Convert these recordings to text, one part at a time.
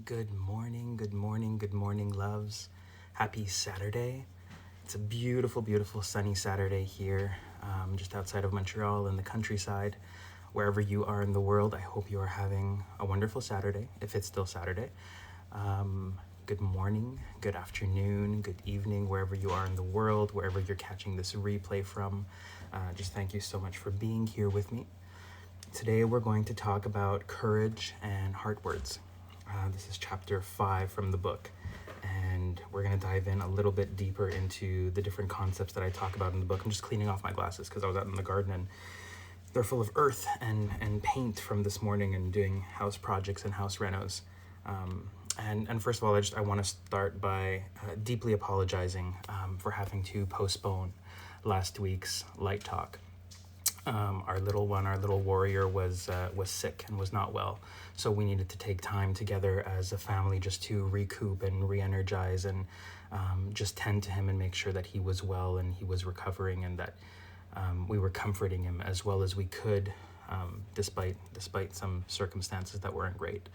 Good morning, good morning, good morning, loves. Happy Saturday. It's a beautiful, beautiful sunny Saturday here, just outside of Montreal in the countryside. Wherever you are in the world, I hope you are having a wonderful Saturday, if it's still Saturday. Good morning, good afternoon, good evening, wherever you are in the world, wherever you're catching this replay from. Just thank you so much for being here with me. Today we're going to talk about courage and heartwords. This is chapter 5 from the book, and we're going to dive in a little bit deeper into the different concepts that I talk about in the book. I'm just cleaning off my glasses because I was out in the garden and they're full of earth and paint from this morning and doing house projects and house renos. And first of all, I want to start by deeply apologizing for having to postpone last week's Light Talk. Our little warrior was sick and was not well, so we needed to take time together as a family just to recoup and re-energize and just tend to him and make sure that he was well and he was recovering, and that we were comforting him as well as we could, despite some circumstances that weren't great.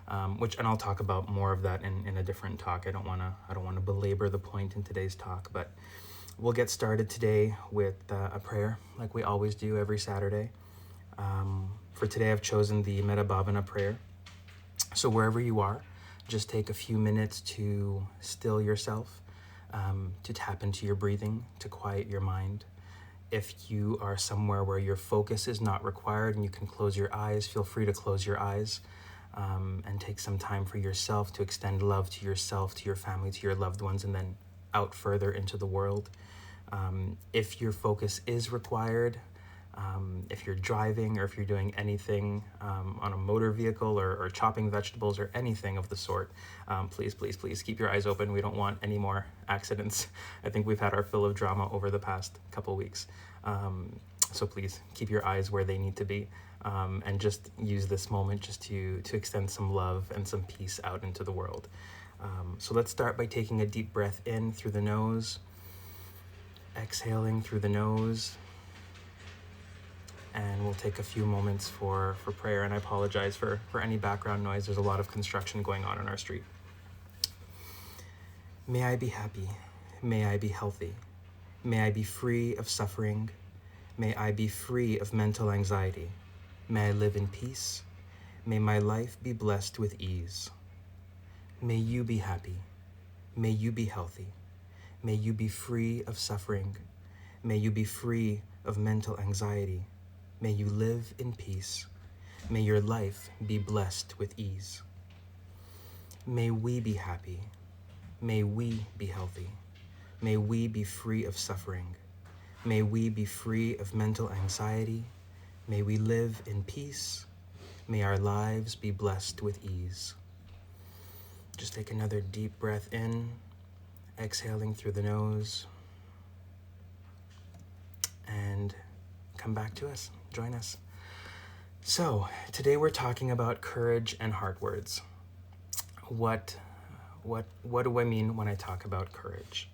And I'll talk about more of that in a different talk. I don't want to belabor the point in today's talk, but we'll get started today with a prayer like we always do every Saturday. For today, I've chosen the Metta Bhavana prayer. So wherever you are, just take a few minutes to still yourself, to tap into your breathing, to quiet your mind. If you are somewhere where your focus is not required and you can close your eyes, feel free to close your eyes and take some time for yourself to extend love to yourself, to your family, to your loved ones, and then out further into the world. If your focus is required, if you're driving or if you're doing anything on a motor vehicle or chopping vegetables or anything of the sort, please keep your eyes open. We don't want any more accidents. I think we've had our fill of drama over the past couple weeks. So please keep your eyes where they need to be, and just use this moment just to extend some love and some peace out into the world. So let's start by taking a deep breath in through the nose, exhaling through the nose, and we'll take a few moments for prayer. And I apologize for any background noise. There's a lot of construction going on our street. May I be happy. May I be healthy. May I be free of suffering. May I be free of mental anxiety. May I live in peace. May my life be blessed with ease. May you be happy. May you be healthy. May you be free of suffering. May you be free of mental anxiety. May you live in peace. May your life be blessed with ease. May we be happy. May we be healthy. May we be free of suffering. May we be free of mental anxiety. May we live in peace. May our lives be blessed with ease. Just take another deep breath in, exhaling through the nose, and come back to us. Join us. So today we're talking about courage and heartwords. What do I mean when I talk about courage?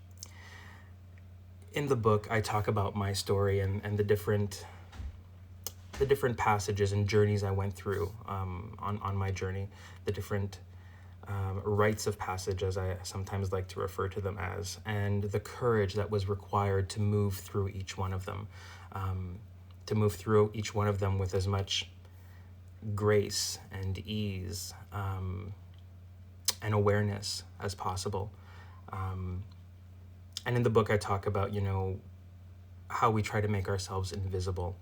In the book, I talk about my story and the different passages and journeys I went through on my journey, the different rites of passage, as I sometimes like to refer to them as, and the courage that was required to move through each one of them, with as much grace and ease and awareness as possible. And in the book, I talk about, how we try to make ourselves invisible.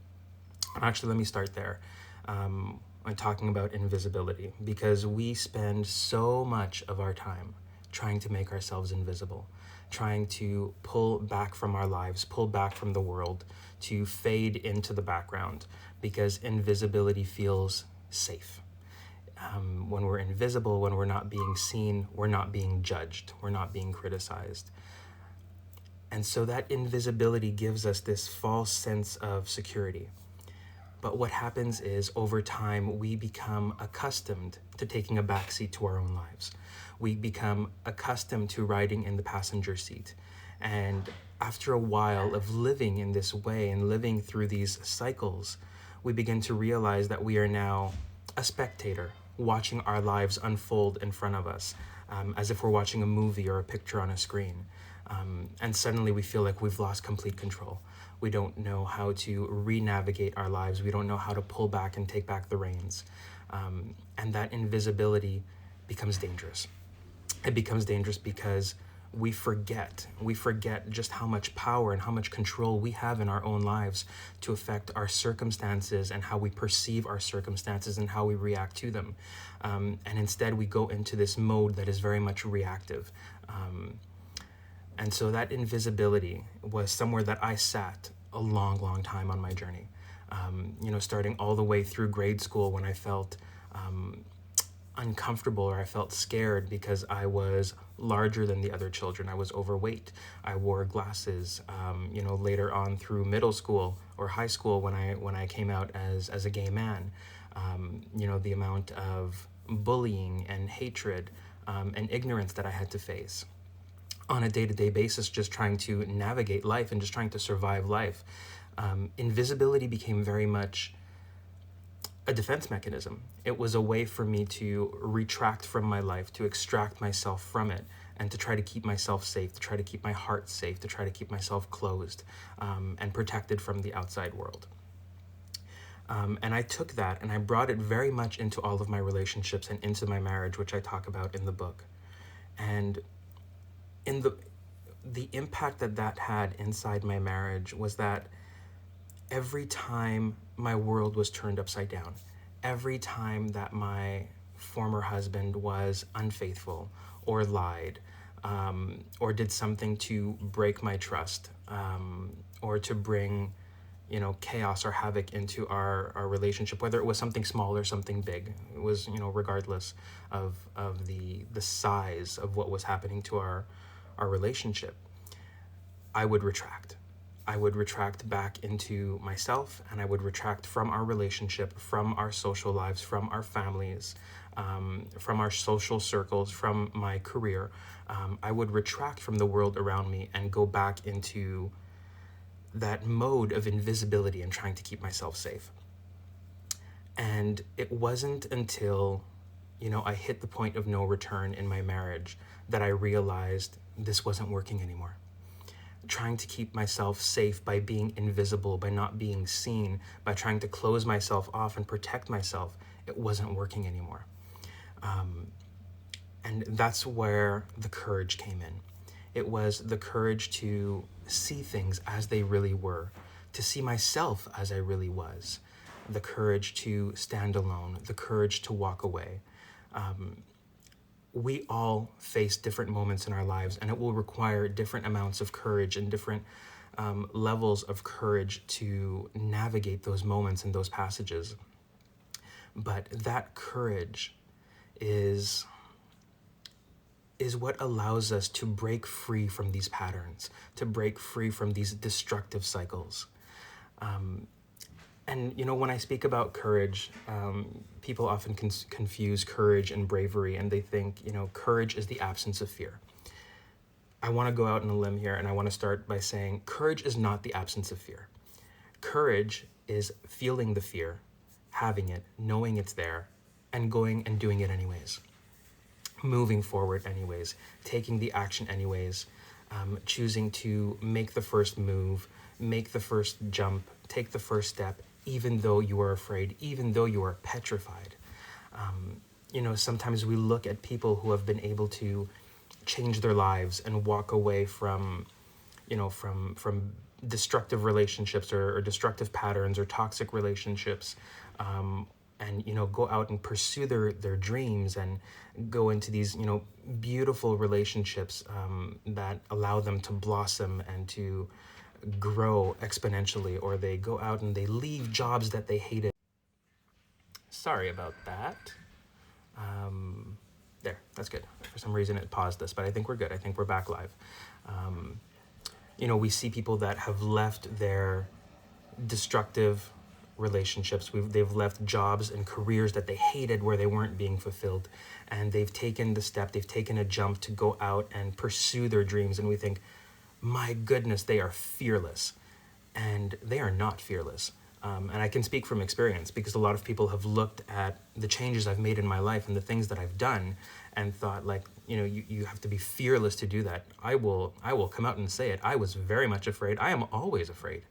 Actually, let me start there. I'm talking about invisibility, because we spend so much of our time trying to make ourselves invisible, trying to pull back from our lives, pull back from the world, to fade into the background, because invisibility feels safe. When we're invisible, when we're not being seen, we're not being judged, we're not being criticized. And so that invisibility gives us this false sense of security. But what happens is, over time, we become accustomed to taking a backseat to our own lives. We become accustomed to riding in the passenger seat. And after a while of living in this way and living through these cycles, we begin to realize that we are now a spectator watching our lives unfold in front of us, as if we're watching a movie or a picture on a screen. And suddenly we feel like we've lost complete control. We don't know how to re-navigate our lives. We don't know how to pull back and take back the reins. And that invisibility becomes dangerous. It becomes dangerous because we forget just how much power and how much control we have in our own lives to affect our circumstances and how we perceive our circumstances and how we react to them. And instead we go into this mode that is very much reactive. And so that invisibility was somewhere that I sat a long, long time on my journey. Starting all the way through grade school when I felt uncomfortable or I felt scared because I was larger than the other children. I was overweight. I wore glasses. Later on through middle school or high school when I came out as a gay man, the amount of bullying and hatred and ignorance that I had to face on a day-to-day basis, just trying to navigate life and just trying to survive life. Invisibility became very much a defense mechanism. It was a way for me to retract from my life, to extract myself from it, and to try to keep myself safe, to try to keep my heart safe, to try to keep myself closed and protected from the outside world. And I took that and I brought it very much into all of my relationships and into my marriage, which I talk about in the book. And in the impact that had inside my marriage was that every time my world was turned upside down, every time that my former husband was unfaithful or lied, or did something to break my trust, or to bring, chaos or havoc into our relationship, whether it was something small or something big, it was, regardless of the size of what was happening to our relationship, I would retract. I would retract back into myself, and I would retract from our relationship, from our social lives, from our families, from our social circles, from my career. I would retract from the world around me and go back into that mode of invisibility and trying to keep myself safe. And it wasn't until, I hit the point of no return in my marriage that I realized this wasn't working anymore. Trying to keep myself safe by being invisible, by not being seen, by trying to close myself off and protect myself, it wasn't working anymore. And that's where the courage came in. It was the courage to see things as they really were, to see myself as I really was, the courage to stand alone, the courage to walk away. We all face different moments in our lives, and it will require different amounts of courage and different levels of courage to navigate those moments and those passages. But that courage is what allows us to break free from these patterns, to break free from these destructive cycles. And, when I speak about courage, people often confuse courage and bravery, and they think, courage is the absence of fear. I want to go out on a limb here, and I want to start by saying courage is not the absence of fear. Courage is feeling the fear, having it, knowing it's there, and going and doing it anyways. Moving forward anyways, taking the action anyways, choosing to make the first move, make the first jump, take the first step, even though you are afraid, even though you are petrified. Sometimes we look at people who have been able to change their lives and walk away from destructive relationships or destructive patterns or toxic relationships, and go out and pursue their dreams and go into these beautiful relationships that allow them to blossom and to grow exponentially, or they go out and they leave jobs that they hated. Sorry about that. There, that's good. For some reason it paused this, but I think we're good. I think we're back live. We see people that have left their destructive relationships. They've left jobs and careers that they hated where they weren't being fulfilled, and they've taken the step, they've taken a jump to go out and pursue their dreams, and we think, my goodness, they are fearless. And they are not fearless. And I can speak from experience because a lot of people have looked at the changes I've made in my life and the things that I've done and thought like, you have to be fearless to do that. I will come out and say it. I was very much afraid. I am always afraid.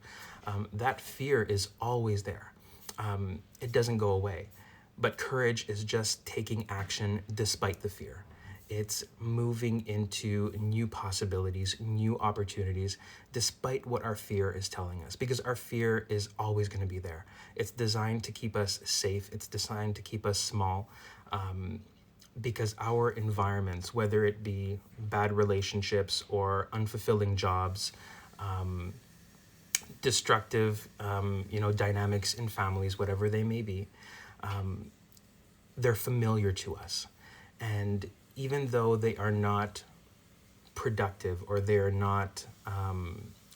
That fear is always there. It doesn't go away. But courage is just taking action despite the fear. It's moving into new possibilities, new opportunities, despite what our fear is telling us, because our fear is always going to be there. It's designed to keep us safe. It's designed to keep us small, because our environments, whether it be bad relationships or unfulfilling jobs, destructive, dynamics in families, whatever they may be, they're familiar to us. And even though they are not productive or they're not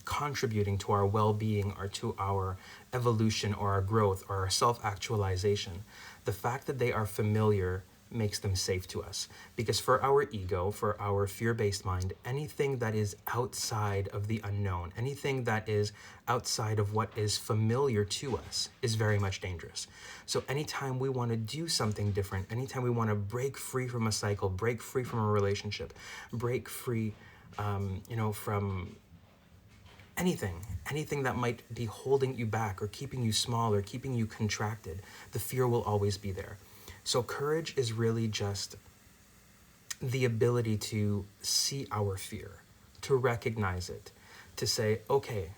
contributing to our well-being or to our evolution or our growth or our self-actualization, the fact that they are familiar makes them safe to us. Because for our ego, for our fear-based mind, anything that is outside of the unknown, anything that is outside of what is familiar to us is very much dangerous. So anytime we want to do something different, anytime we want to break free from a cycle, break free from a relationship, break free, from anything that might be holding you back or keeping you small or keeping you contracted, the fear will always be there. So courage is really just the ability to see our fear, to recognize it, to say, okay,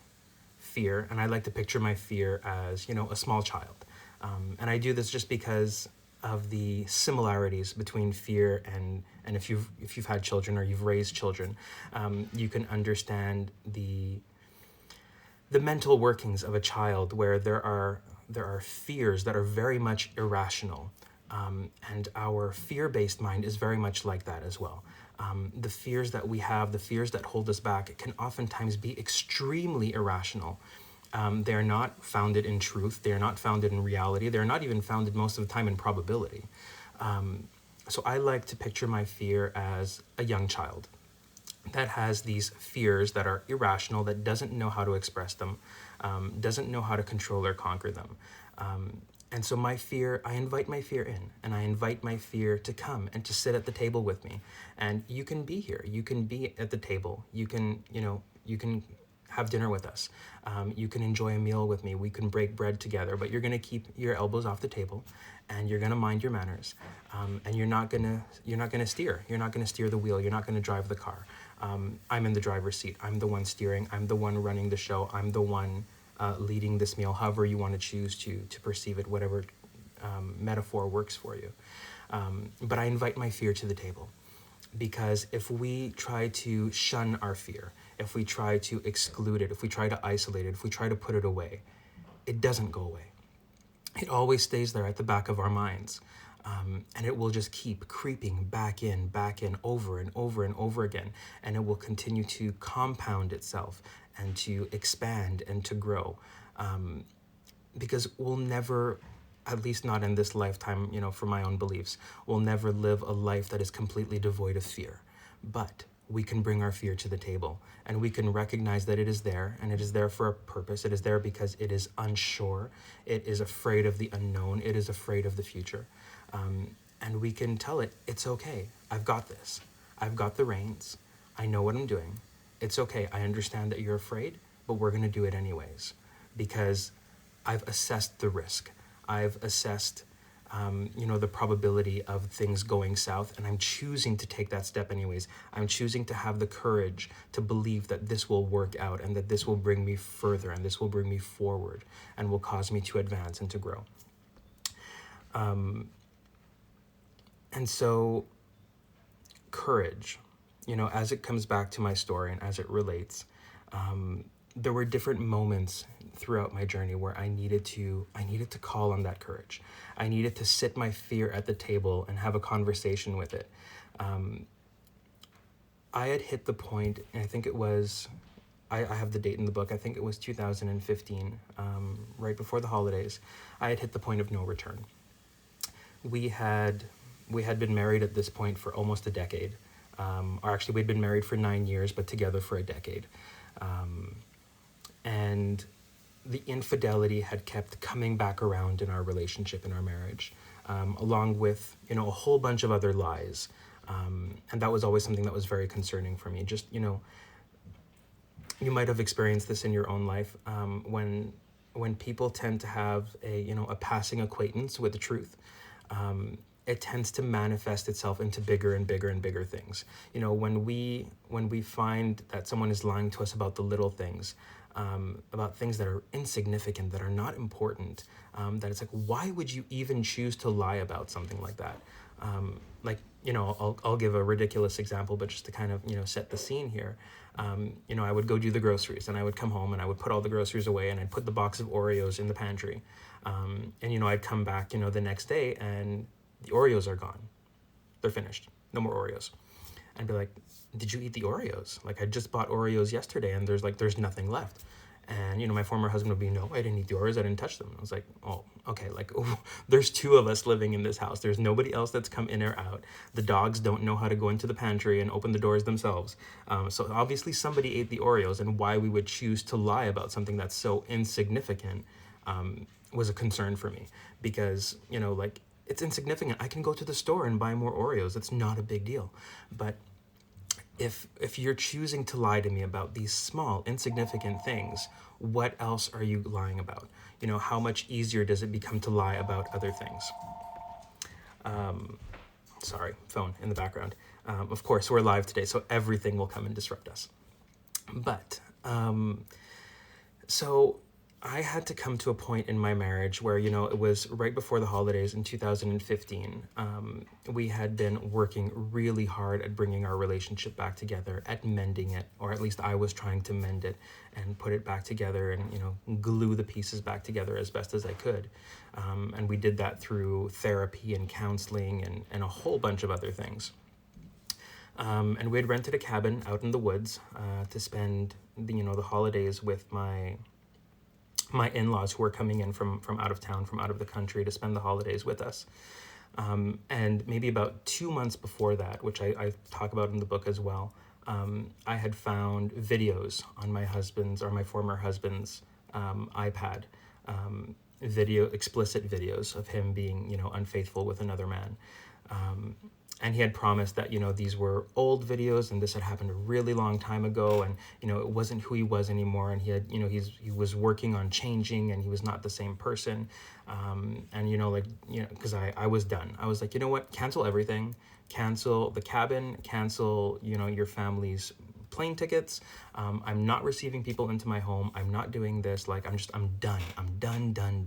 fear, and I like to picture my fear as, a small child. And I do this just because of the similarities between fear and if you've had children or you've raised children, you can understand the mental workings of a child where there are fears that are very much irrational. And our fear-based mind is very much like that as well. The fears that we have, the fears that hold us back, can oftentimes be extremely irrational. They are not founded in truth. They are not founded in reality. They're not even founded most of the time in probability. So I like to picture my fear as a young child that has these fears that are irrational, that doesn't know how to express them, doesn't know how to control or conquer them. And so my fear, I invite my fear in, and I invite my fear to come and to sit at the table with me. And you can be here. You can be at the table. You can have dinner with us. You can enjoy a meal with me. We can break bread together, but you're going to keep your elbows off the table, and you're going to mind your manners. And you're not going to steer. You're not going to steer the wheel. You're not going to drive the car. I'm in the driver's seat. I'm the one steering. I'm the one running the show. I'm the one leading this meal, however you want to choose to perceive it, whatever metaphor works for you. But I invite my fear to the table, because if we try to shun our fear, if we try to exclude it, if we try to isolate it, if we try to put it away, it doesn't go away. It always stays there at the back of our minds. And it will just keep creeping back in over and over and over again. And it will continue to compound itself and to expand and to grow. Because we'll never, at least not in this lifetime, for my own beliefs, we'll never live a life that is completely devoid of fear. But we can bring our fear to the table, and we can recognize that it is there, and it is there for a purpose. It is there because it is unsure. It is afraid of the unknown. It is afraid of the future. And we can tell it, it's okay. I've got this. I've got the reins. I know what I'm doing. It's okay. I understand that you're afraid, but we're going to do it anyways, because I've assessed the risk. I've assessed, the probability of things going south, and I'm choosing to take that step anyways. I'm choosing to have the courage to believe that this will work out, and that this will bring me further, and this will bring me forward, and will cause me to advance and to grow. And so courage, as it comes back to my story and as it relates, there were different moments throughout my journey where I needed to call on that courage. I needed to sit my fear at the table and have a conversation with it. I had hit the point, and I think it was, I have the date in the book, I think it was 2015, right before the holidays. I had hit the point of no return. We had been married at this point for almost a decade. Or actually, we'd been married for 9 years, but together for a decade. And the infidelity had kept coming back around in our relationship, in our marriage, along with, a whole bunch of other lies. And that was always something that was very concerning for me. Just, you might have experienced this in your own life, when people tend to have a passing acquaintance with the truth. It tends to manifest itself into bigger and bigger and bigger things. When we find that someone is lying to us about the little things, about things that are insignificant, that are not important, that it's like, why would you even choose to lie about something like that? I'll give a ridiculous example, but just to kind of, set the scene here. I would go do the groceries, and I would come home and I would put all the groceries away, and I'd put the box of Oreos in the pantry. I'd come back, the next day, and the Oreos are gone. They're finished. No more Oreos. I'd be like, did you eat the Oreos? Like, I just bought Oreos yesterday, and there's nothing left. And, my former husband would be, no, I didn't eat the Oreos. I didn't touch them. I was like, oh, okay. Like, there's two of us living in this house. There's nobody else that's come in or out. The dogs don't know how to go into the pantry and open the doors themselves. So obviously somebody ate the Oreos, and why we would choose to lie about something that's so insignificant was a concern for me, because, it's insignificant. I can go to the store and buy more Oreos. It's not a big deal. But if you're choosing to lie to me about these small, insignificant things, what else are you lying about? How much easier does it become to lie about other things? Sorry, phone in the background. Of course, we're live today, so everything will come and disrupt us. But, so I had to come to a point in my marriage where, it was right before the holidays in 2015. We had been working really hard at bringing our relationship back together, at mending it, or at least I was trying to mend it and put it back together and, glue the pieces back together as best as I could. And we did that through therapy and counseling and a whole bunch of other things. And we had rented a cabin out in the woods to spend the holidays with my in-laws, who were coming in from out of town, from out of the country, to spend the holidays with us. And maybe about 2 months before that, which I talk about in the book as well, I had found videos on my former husband's iPad, explicit videos of him being, unfaithful with another man. And he had promised that, these were old videos, and this had happened a really long time ago, and, it wasn't who he was anymore, and he had, he was working on changing, and he was not the same person. And, because I was done. I was like, you know what, cancel everything, cancel the cabin, cancel, your family's plane tickets. I'm not receiving people into my home. I'm not doing this. Like, I'm done. I'm done.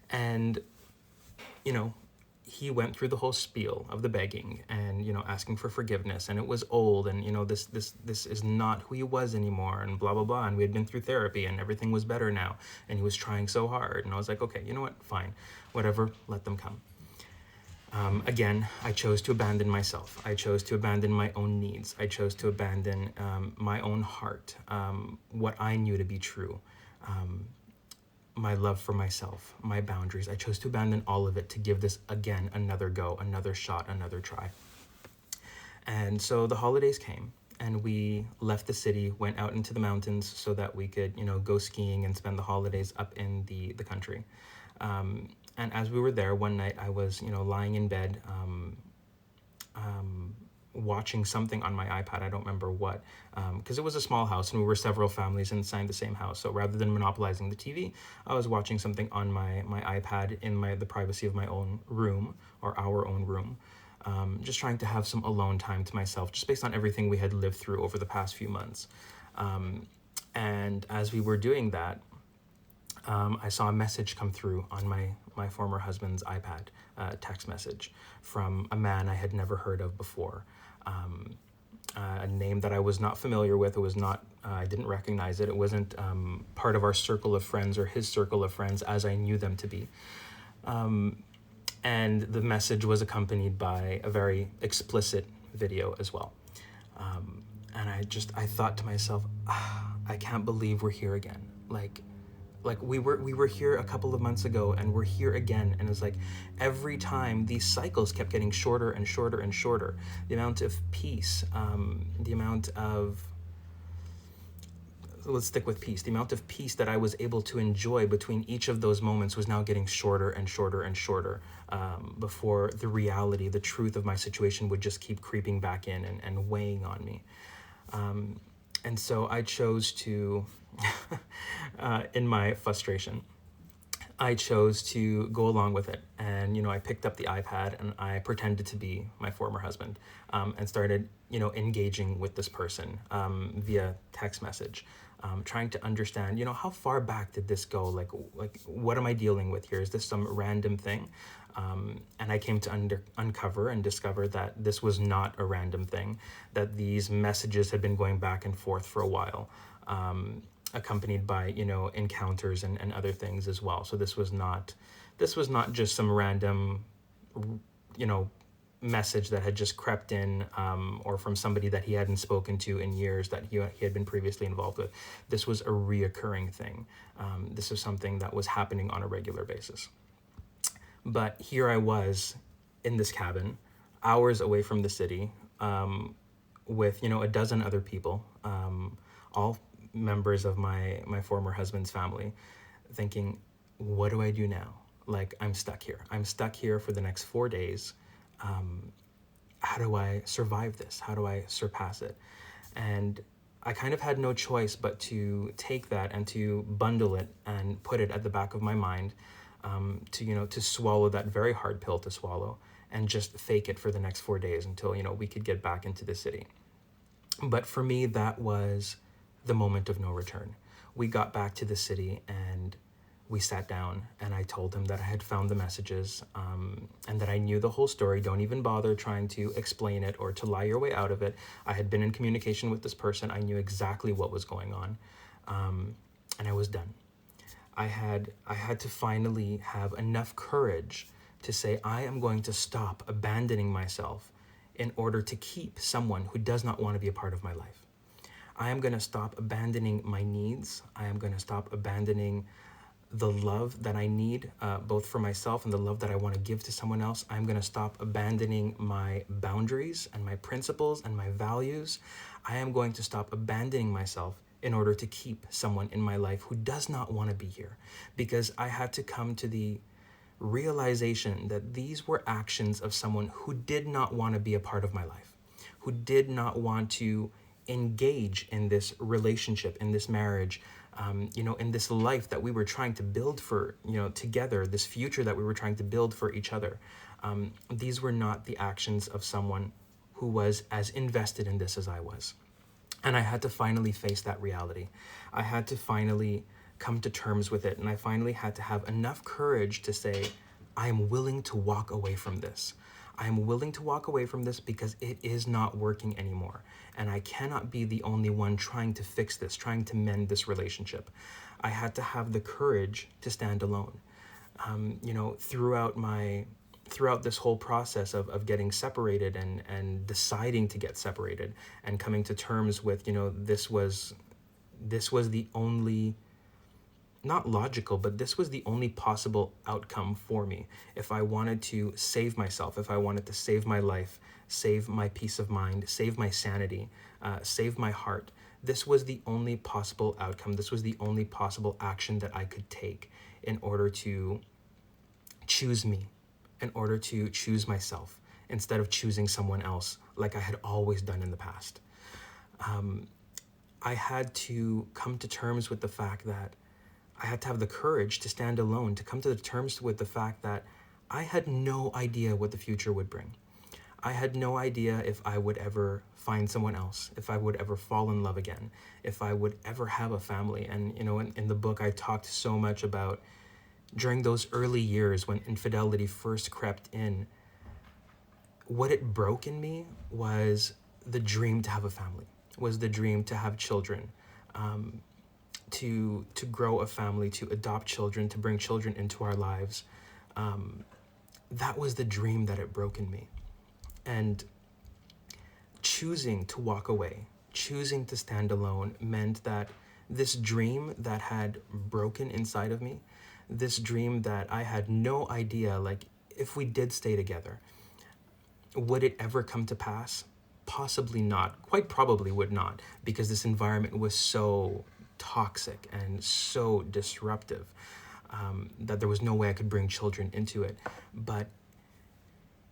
And, he went through the whole spiel of the begging and, asking for forgiveness, and it was old, and, this is not who he was anymore, and blah, blah, blah. And we had been through therapy, and everything was better now, and he was trying so hard. And I was like, okay, you know what? Fine, whatever, let them come. Again, I chose to abandon myself. I chose to abandon my own needs. I chose to abandon my own heart, what I knew to be true. My love for myself, my boundaries. I chose to abandon all of it to give this again another go, another shot, another try. And so the holidays came, and we left the city, went out into the mountains so that we could, go skiing and spend the holidays up in the country. And as we were there, one night I was, lying in bed, watching something on my iPad. I don't remember what, because it was a small house and we were several families inside the same house. So rather than monopolizing the TV, I was watching something on my iPad in the privacy of my own room, or our own room, just trying to have some alone time to myself, just based on everything we had lived through over the past few months. And as we were doing that, I saw a message come through on my former husband's iPad, text message from a man I had never heard of before. A name that I was not familiar with. It was not, I didn't recognize it. It wasn't part of our circle of friends or his circle of friends as I knew them to be. And the message was accompanied by a very explicit video as well. And I thought to myself, I can't believe we're here again. Like we were here a couple of months ago, and we're here again. And it's like every time these cycles kept getting shorter and shorter and shorter. The amount of peace, the amount of let's stick with peace. The amount of peace that I was able to enjoy between each of those moments was now getting shorter and shorter and shorter, before the reality, the truth of my situation would just keep creeping back in and weighing on me. And so I chose to, in my frustration, I chose to go along with it. And, I picked up the iPad and I pretended to be my former husband, and started, engaging with this person via text message, trying to understand, how far back did this go? Like what am I dealing with here? Is this some random thing? And I came to uncover and discover that this was not a random thing, that these messages had been going back and forth for a while, accompanied by, encounters and other things as well. So this was not just some random, message that had just crept in, or from somebody that he hadn't spoken to in years that he had been previously involved with. This was a reoccurring thing. This was something that was happening on a regular basis. But here I was in this cabin, hours away from the city, with, a dozen other people, all members of my former husband's family, thinking, what do I do now? Like, I'm stuck here. I'm stuck here for the next 4 days. How do I survive this? How do I surpass it? And I kind of had no choice but to take that and to bundle it and put it at the back of my mind, to swallow that very hard pill to swallow and just fake it for the next 4 days until, we could get back into the city. But for me, that was the moment of no return. We got back to the city and we sat down and I told him that I had found the messages, and that I knew the whole story. Don't even bother trying to explain it or to lie your way out of it. I had been in communication with this person. I knew exactly what was going on, and I was done. I had to finally have enough courage to say, I am going to stop abandoning myself in order to keep someone who does not want to be a part of my life. I am going to stop abandoning my needs. I am going to stop abandoning the love that I need, both for myself and the love that I want to give to someone else. I'm going to stop abandoning my boundaries and my principles and my values. I am going to stop abandoning myself in order to keep someone in my life who does not want to be here. Because I had to come to the realization that these were actions of someone who did not want to be a part of my life, who did not want to engage in this relationship, in this marriage, in this life that we were trying to build for, together, this future that we were trying to build for each other. These were not the actions of someone who was as invested in this as I was. And I had to finally face that reality. I had to finally come to terms with it. And I finally had to have enough courage to say, I am willing to walk away from this. I am willing to walk away from this because it is not working anymore. And I cannot be the only one trying to fix this, trying to mend this relationship. I had to have the courage to stand alone. Throughout this whole process of getting separated and deciding to get separated and coming to terms with, this was the only, not logical, but this was the only possible outcome for me. If I wanted to save myself, if I wanted to save my life, save my peace of mind, save my sanity, save my heart, this was the only possible outcome. This was the only possible action that I could take in order to choose me, in order to choose myself, instead of choosing someone else like I had always done in the past. I had to come to terms with the fact that I had to have the courage to stand alone, to come to terms with the fact that I had no idea what the future would bring. I had no idea if I would ever find someone else, if I would ever fall in love again, if I would ever have a family. And, in the book, I talked so much about during those early years when infidelity first crept in, what it broke in me was the dream to have a family, was the dream to have children, to grow a family, to adopt children, to bring children into our lives. That was the dream that it broke in me. And choosing to walk away, choosing to stand alone meant that this dream that had broken inside of me, this dream that I had no idea, like, if we did stay together, would it ever come to pass? Possibly not. Quite probably would not, because this environment was so toxic and so disruptive that there was no way I could bring children into it. But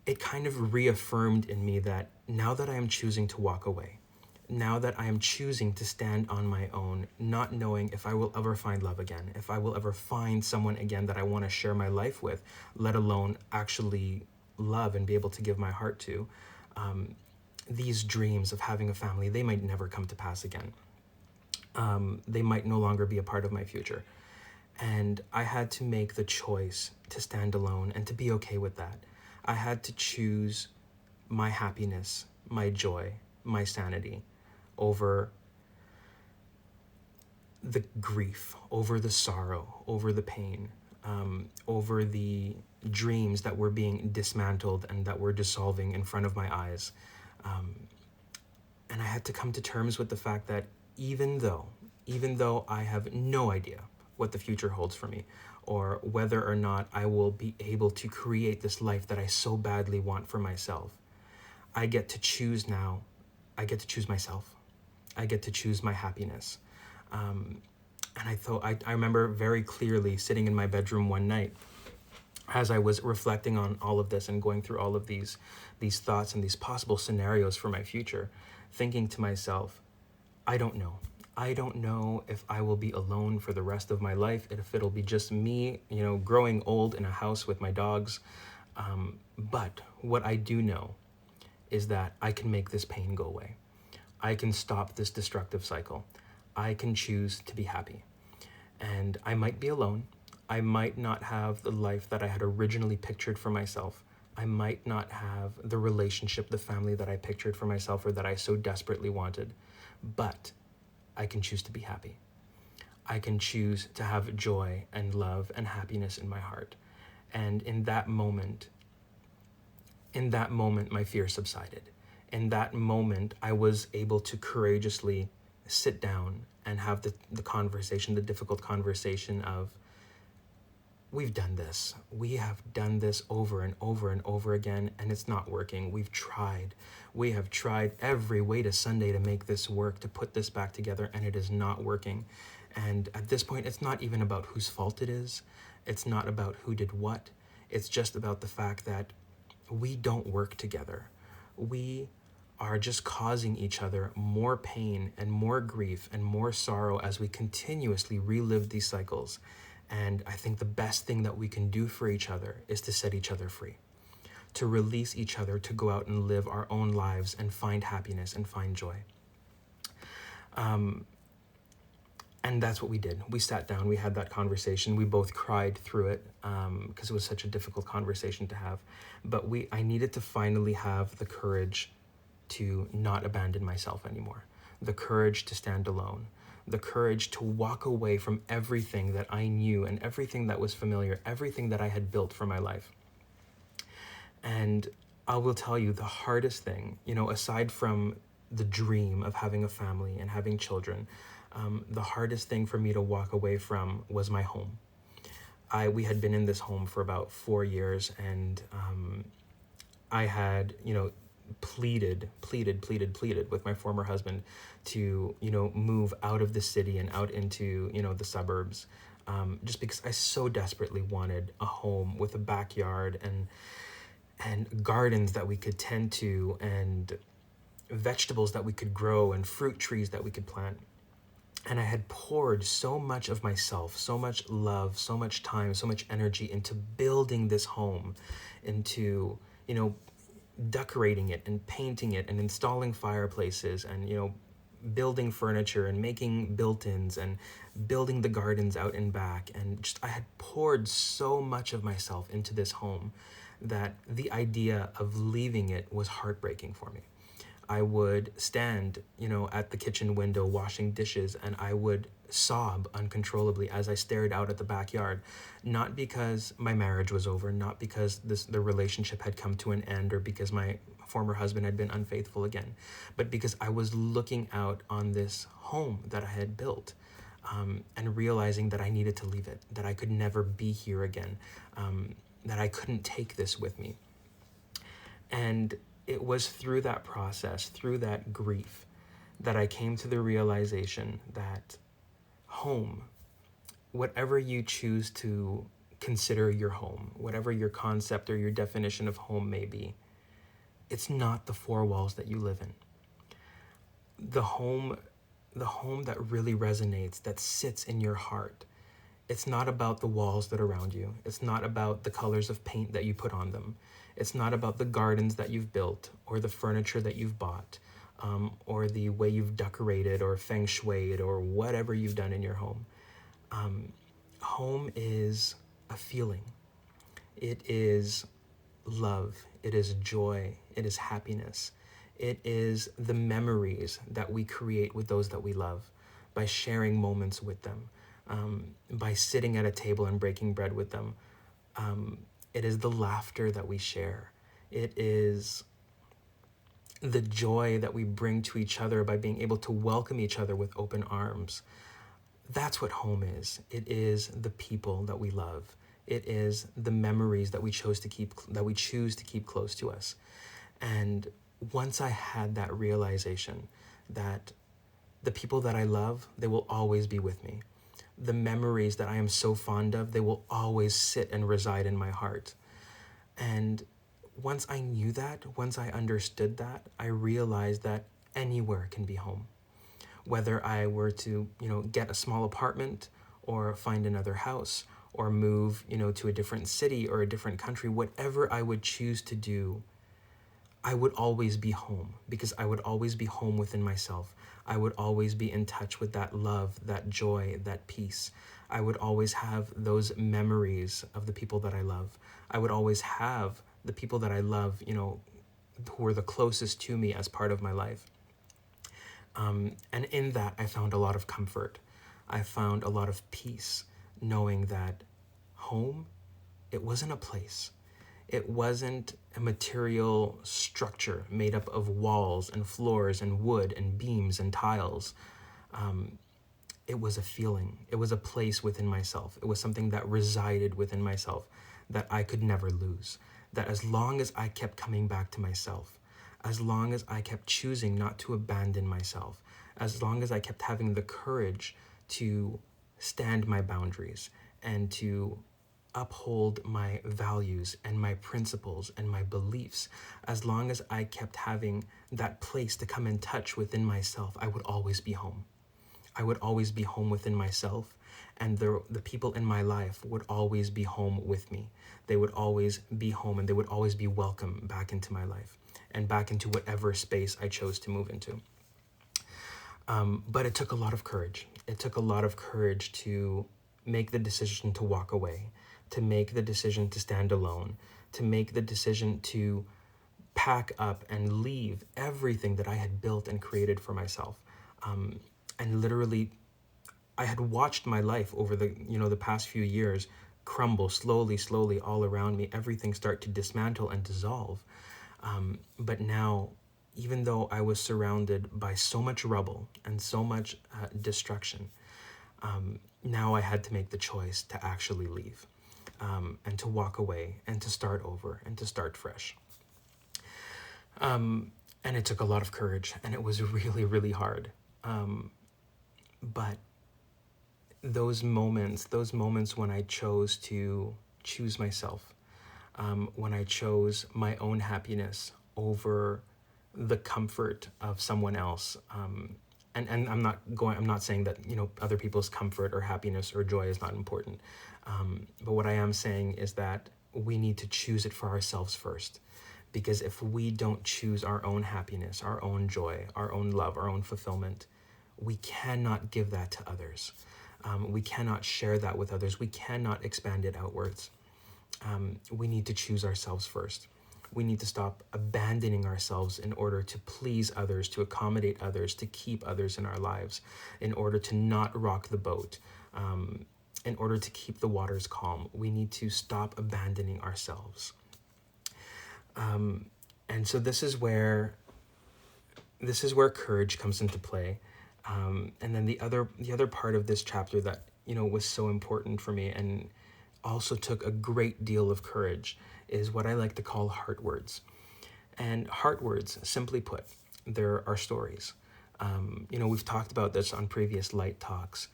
it kind of reaffirmed in me that now that I am choosing to walk away, now that I am choosing to stand on my own, not knowing if I will ever find love again, if I will ever find someone again that I want to share my life with, let alone actually love and be able to give my heart to, these dreams of having a family, they might never come to pass again. They might no longer be a part of my future. And I had to make the choice to stand alone and to be okay with that. I had to choose my happiness, my joy, my sanity over the grief, over the sorrow, over the pain, over the dreams that were being dismantled and that were dissolving in front of my eyes. And I had to come to terms with the fact that even though I have no idea what the future holds for me, or whether or not I will be able to create this life that I so badly want for myself, I get to choose now. I get to choose myself. I get to choose my happiness. And I remember very clearly sitting in my bedroom one night as I was reflecting on all of this and going through all of these thoughts and these possible scenarios for my future, thinking to myself, I don't know. I don't know if I will be alone for the rest of my life, if it'll be just me, growing old in a house with my dogs. But what I do know is that I can make this pain go away. I can stop this destructive cycle. I can choose to be happy. And I might be alone. I might not have the life that I had originally pictured for myself. I might not have the relationship, the family that I pictured for myself or that I so desperately wanted. But I can choose to be happy. I can choose to have joy and love and happiness in my heart. And in that moment, my fear subsided. In that moment, I was able to courageously sit down and have the conversation, the difficult conversation of, we've done this. We have done this over and over and over again, and it's not working. We've tried. We have tried every way to Sunday to make this work, to put this back together, and it is not working. And at this point, it's not even about whose fault it is. It's not about who did what. It's just about the fact that we don't work together. We are just causing each other more pain and more grief and more sorrow as we continuously relive these cycles. And I think the best thing that we can do for each other is to set each other free, to release each other, to go out and live our own lives and find happiness and find joy. And that's what we did. We sat down, we had that conversation. We both cried through it because it was such a difficult conversation to have. But I needed to finally have the courage to not abandon myself anymore, the courage to stand alone, the courage to walk away from everything that I knew and everything that was familiar, everything that I had built for my life. And I will tell you, the hardest thing, aside from the dream of having a family and having children, the hardest thing for me to walk away from was my home. We had been in this home for about 4 years, and I had, pleaded with my former husband to, move out of the city and out into, the suburbs, just because I so desperately wanted a home with a backyard and gardens that we could tend to and vegetables that we could grow and fruit trees that we could plant. And I had poured so much of myself, so much love, so much time, so much energy into building this home, into, decorating it and painting it and installing fireplaces and, building furniture and making built-ins and building the gardens out and back. And I had poured so much of myself into this home that the idea of leaving it was heartbreaking for me. I would stand, at the kitchen window washing dishes, and I would sob uncontrollably as I stared out at the backyard, not because my marriage was over, not because the relationship had come to an end or because my former husband had been unfaithful again, but because I was looking out on this home that I had built, and realizing that I needed to leave it, that I could never be here again, that I couldn't take this with me. And it was through that process, through that grief, that I came to the realization that home, whatever you choose to consider your home, whatever your concept or your definition of home may be, it's not the four walls that you live in. The home that really resonates, that sits in your heart, it's not about the walls that are around you. It's not about the colors of paint that you put on them. It's not about the gardens that you've built or the furniture that you've bought, or the way you've decorated or feng shuied or whatever you've done in your home. Home is a feeling. It is love. It is joy. It is happiness. It is the memories that we create with those that we love by sharing moments with them, by sitting at a table and breaking bread with them. It is the laughter that we share. It is the joy that we bring to each other by being able to welcome each other with open arms. That's what home is. It is the people that we love. It is the memories that we choose to keep close to us. And once I had that realization that the people that I love, they will always be with me. The memories that I am so fond of, they will always sit and reside in my heart. And once I knew that, once I understood that, I realized that anywhere can be home. Whether I were to, get a small apartment or find another house or move, to a different city or a different country, whatever I would choose to do, I would always be home, because I would always be home within myself. I would always be in touch with that love, that joy, that peace. I would always have those memories of the people that I love. I would always have the people that I love, who are the closest to me as part of my life. And in that, I found a lot of comfort. I found a lot of peace, knowing that home, it wasn't a place. It wasn't a material structure made up of walls and floors and wood and beams and tiles. It was a feeling. It was a place within myself. It was something that resided within myself that I could never lose. That as long as I kept coming back to myself, as long as I kept choosing not to abandon myself, as long as I kept having the courage to stand my boundaries and to uphold my values and my principles and my beliefs, as long as I kept having that place to come in touch within myself, I would always be home. I would always be home within myself, and the people in my life would always be home with me. They would always be home, and they would always be welcome back into my life and back into whatever space I chose to move into. But it took a lot of courage. It took a lot of courage to make the decision to walk away, to make the decision to stand alone, to make the decision to pack up and leave everything that I had built and created for myself. And literally, I had watched my life over the past few years crumble slowly all around me, everything start to dismantle and dissolve. But now, even though I was surrounded by so much rubble and so much destruction, now I had to make the choice to actually leave, and to walk away and to start over and to start fresh. And it took a lot of courage, and it was really, really hard. But those moments when I chose to choose myself, when I chose my own happiness over the comfort of someone else, and I'm not saying that other people's comfort or happiness or joy is not important, but what I am saying is that we need to choose it for ourselves first, because if we don't choose our own happiness, our own joy, our own love, our own fulfillment, we cannot give that to others. We cannot share that with others. We cannot expand it outwards. We need to choose ourselves first. We need to stop abandoning ourselves in order to please others, to accommodate others, to keep others in our lives, in order to not rock the boat, in order to keep the waters calm. We need to stop abandoning ourselves. And so this is where courage comes into play. And then the other part of this chapter that was so important for me and also took a great deal of courage is what I like to call heartwords. And heartwords, simply put, there are stories. We've talked about this on previous light talks.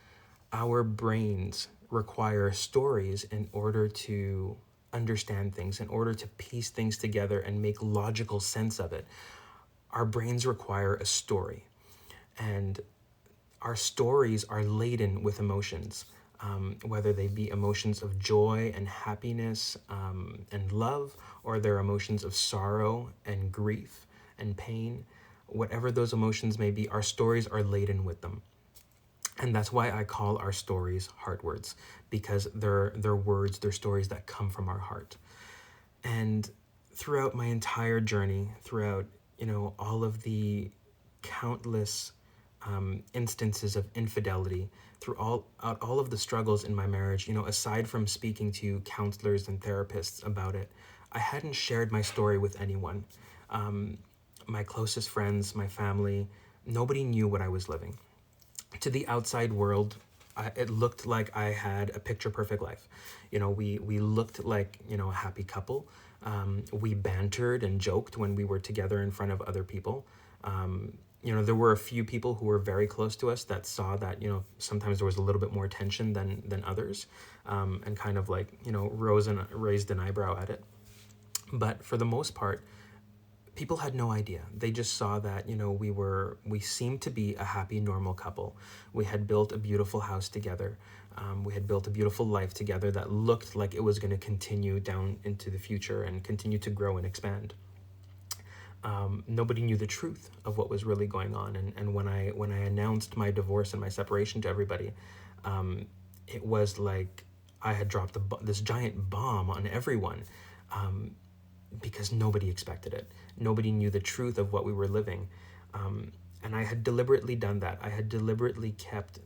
Our brains require stories in order to understand things, in order to piece things together and make logical sense of it. Our brains require a story, and our stories are laden with emotions, whether they be emotions of joy and happiness and love, or they're emotions of sorrow and grief and pain. Whatever those emotions may be, our stories are laden with them. And that's why I call our stories heartwords, because they're words, they're stories that come from our heart. And throughout my entire journey, throughout, all of the countless instances of infidelity, through all of the struggles in my marriage, aside from speaking to counselors and therapists about it, I hadn't shared my story with anyone. My closest friends, my family, nobody knew what I was living. To the outside world, it looked like I had a picture-perfect life. We looked like, a happy couple. We bantered and joked when we were together in front of other people. There were a few people who were very close to us that saw that, sometimes there was a little bit more tension than others, and kind of like, raised an eyebrow at it. But for the most part, people had no idea. They just saw that, we seemed to be a happy, normal couple. We had built a beautiful house together. We had built a beautiful life together that looked like it was going to continue down into the future and continue to grow and expand. Nobody knew the truth of what was really going on. And when I announced my divorce and my separation to everybody, it was like I had dropped this giant bomb on everyone, because nobody expected it. Nobody knew the truth of what we were living. And I had deliberately done that. I had deliberately kept,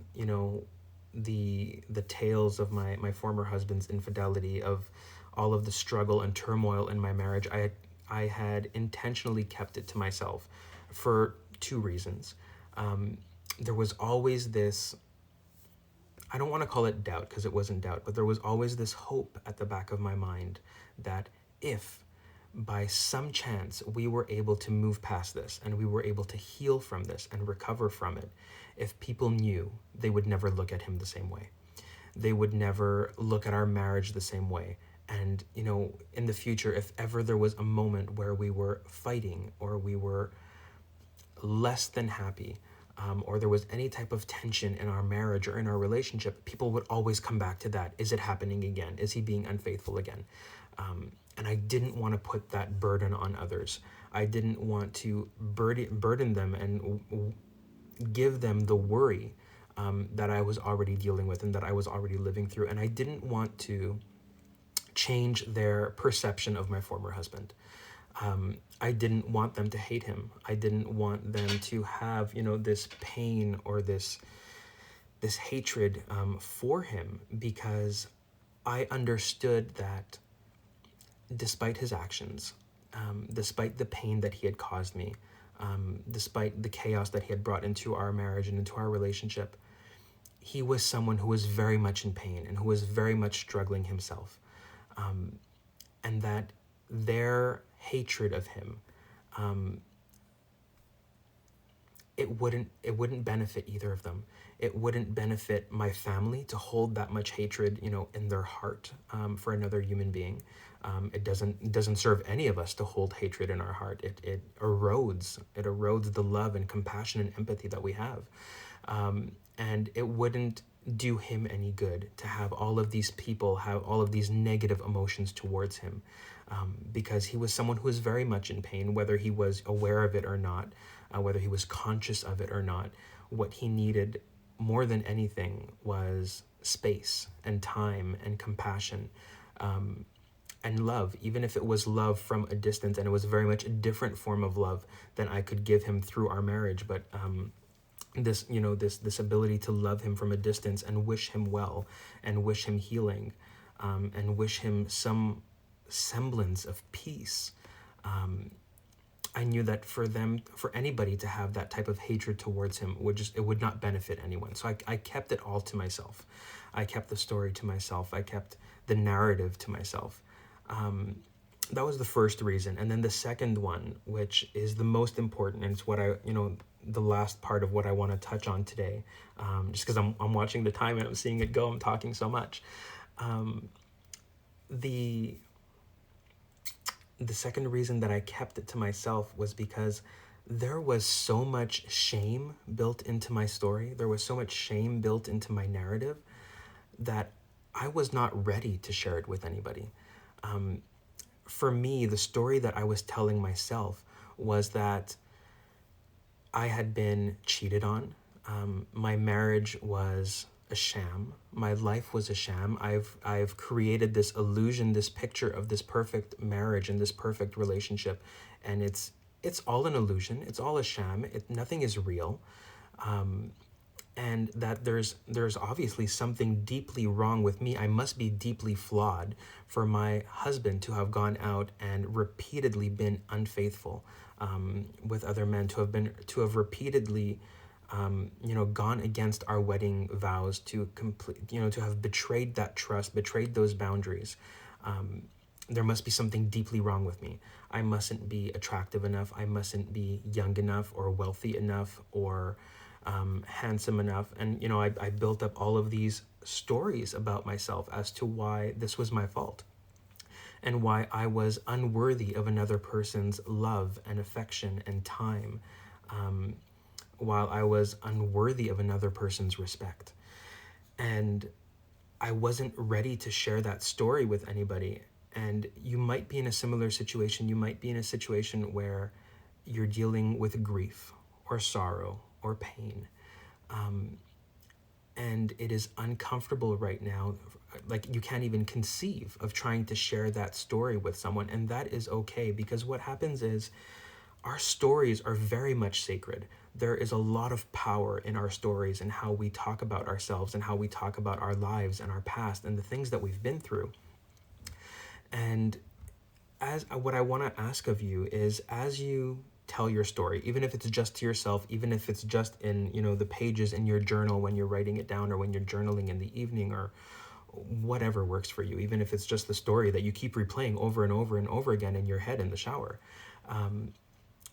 the tales of my former husband's infidelity, of all of the struggle and turmoil in my marriage. I had intentionally kept it to myself for two reasons. There was always this, I don't want to call it doubt because it wasn't doubt, but there was always this hope at the back of my mind that if by some chance we were able to move past this and we were able to heal from this and recover from it, if people knew, they would never look at him the same way. They would never look at our marriage the same way. And, in the future, if ever there was a moment where we were fighting or we were less than happy, or there was any type of tension in our marriage or in our relationship, people would always come back to that. Is it happening again? Is he being unfaithful again? And I didn't want to put that burden on others. I didn't want to burden them and give them the worry that I was already dealing with and that I was already living through. And I didn't want to change their perception of my former husband. I didn't want them to hate him. I didn't want them to have, this pain or this hatred for him, because I understood that despite his actions, despite the pain that he had caused me, despite the chaos that he had brought into our marriage and into our relationship, he was someone who was very much in pain and who was very much struggling himself. And that their hatred of him, it wouldn't benefit either of them. It wouldn't benefit my family to hold that much hatred, in their heart, for another human being. It doesn't serve any of us to hold hatred in our heart. It erodes the love and compassion and empathy that we have. And it wouldn't do him any good to have all of these people have all of these negative emotions towards him, because he was someone who was very much in pain, whether he was aware of it or not, whether he was conscious of it or not. What he needed more than anything was space and time and compassion, and love, even if it was love from a distance, and it was very much a different form of love than I could give him through our marriage. But this ability to love him from a distance and wish him well and wish him healing, and wish him some semblance of peace. I knew that for anybody to have that type of hatred towards him it would not benefit anyone. So I kept it all to myself. I kept the story to myself. I kept the narrative to myself. that was the first reason. And then the second one, which is the most important, and it's what the last part of what I want to touch on today, just because I'm watching the time and I'm seeing it go, I'm talking so much. The second reason that I kept it to myself was because there was so much shame built into my story. There was so much shame built into my narrative that I was not ready to share it with anybody. For me, the story that I was telling myself was that I had been cheated on. My marriage was a sham. My life was a sham. I've created this illusion, this picture of this perfect marriage and this perfect relationship, and it's all an illusion. It's all a sham. Nothing is real. And that there's obviously something deeply wrong with me. I must be deeply flawed for my husband to have gone out and repeatedly been unfaithful with other men, to have repeatedly gone against our wedding vows, to have betrayed that trust, betrayed those boundaries. There must be something deeply wrong with me. I mustn't be attractive enough. I mustn't be young enough or wealthy enough or handsome enough. And, I built up all of these stories about myself as to why this was my fault and why I was unworthy of another person's love and affection and time, while I was unworthy of another person's respect. And I wasn't ready to share that story with anybody. And you might be in a similar situation. You might be in a situation where you're dealing with grief or sorrow or pain. And it is uncomfortable right now. Like, you can't even conceive of trying to share that story with someone. And that is okay, because what happens is our stories are very much sacred. There is a lot of power in our stories and how we talk about ourselves and how we talk about our lives and our past and the things that we've been through. And what I want to ask of you is, as you tell your story, even if it's just to yourself, even if it's just in, the pages in your journal when you're writing it down, or when you're journaling in the evening, or whatever works for you, even if it's just the story that you keep replaying over and over and over again in your head in the shower.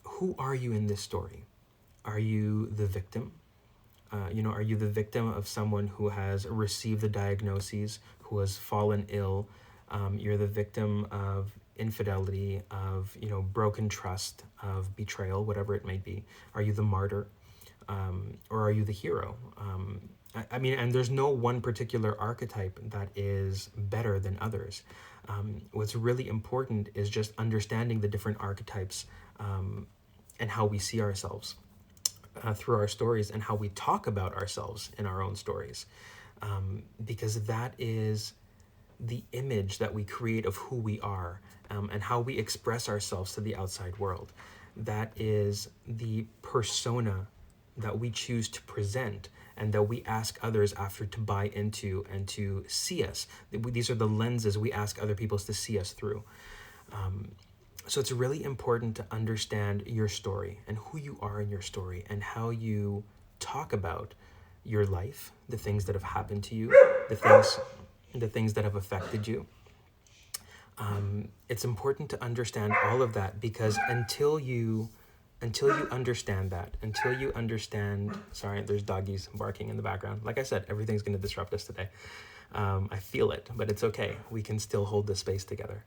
Who are you in this story? Are you the victim? Are you the victim of someone who has received the diagnoses, who has fallen ill? You're the victim of infidelity, of, broken trust, of betrayal, whatever it may be. Are you the martyr? Or are you the hero? And there's no one particular archetype that is better than others. What's really important is just understanding the different archetypes and how we see ourselves through our stories, and how we talk about ourselves in our own stories. Because that is the image that we create of who we are, and how we express ourselves to the outside world. That is the persona that we choose to present, and that we ask others after to buy into and to see us. These are the lenses we ask other people to see us through. So it's really important to understand your story and who you are in your story, and how you talk about your life, the things that have happened to you, the things that have affected you. It's important to understand all of that, because until you understand that, sorry, there's doggies barking in the background. Like I said, everything's going to disrupt us today. I feel it, but it's okay. We can still hold the space together.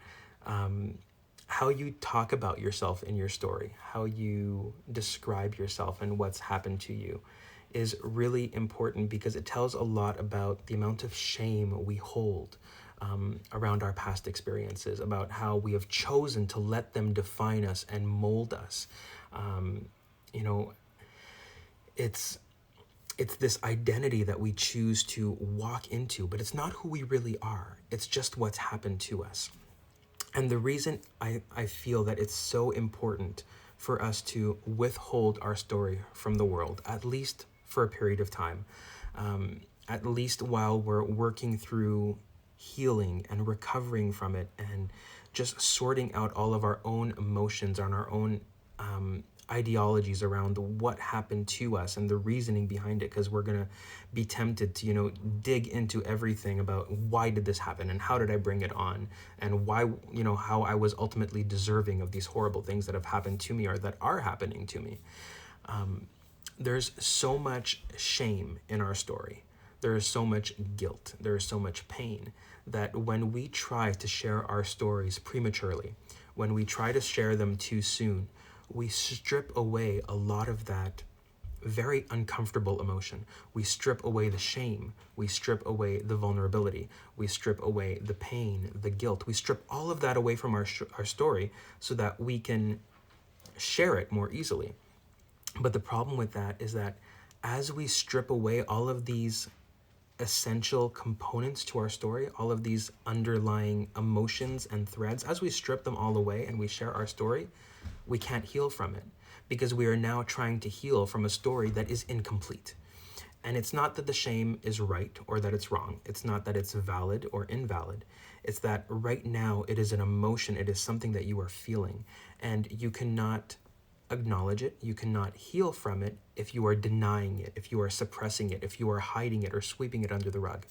How you talk about yourself in your story, how you describe yourself and what's happened to you, is really important, because it tells a lot about the amount of shame we hold around our past experiences, about how we have chosen to let them define us and mold us. It's this identity that we choose to walk into, but it's not who we really are. It's just what's happened to us. And the reason I feel that it's so important for us to withhold our story from the world, at least for a period of time, at least while we're working through healing and recovering from it, and just sorting out all of our own emotions and our own ideologies around what happened to us and the reasoning behind it, because we're going to be tempted to, dig into everything about why did this happen and how did I bring it on and why, how I was ultimately deserving of these horrible things that have happened to me or that are happening to me. There's so much shame in our story. There is so much guilt. There is so much pain that when we try to share our stories prematurely, when we try to share them too soon, we strip away a lot of that very uncomfortable emotion. We strip away the shame. We strip away the vulnerability. We strip away the pain, the guilt. We strip all of that away from our story so that we can share it more easily. But the problem with that is that as we strip away all of these essential components to our story, all of these underlying emotions and threads, as we strip them all away and we share our story, we can't heal from it because we are now trying to heal from a story that is incomplete. And it's not that the shame is right or that it's wrong. It's not that it's valid or invalid. It's that right now it is an emotion. It is something that you are feeling, and you cannot acknowledge it. You cannot heal from it if you are denying it, if you are suppressing it, if you are hiding it or sweeping it under the rug.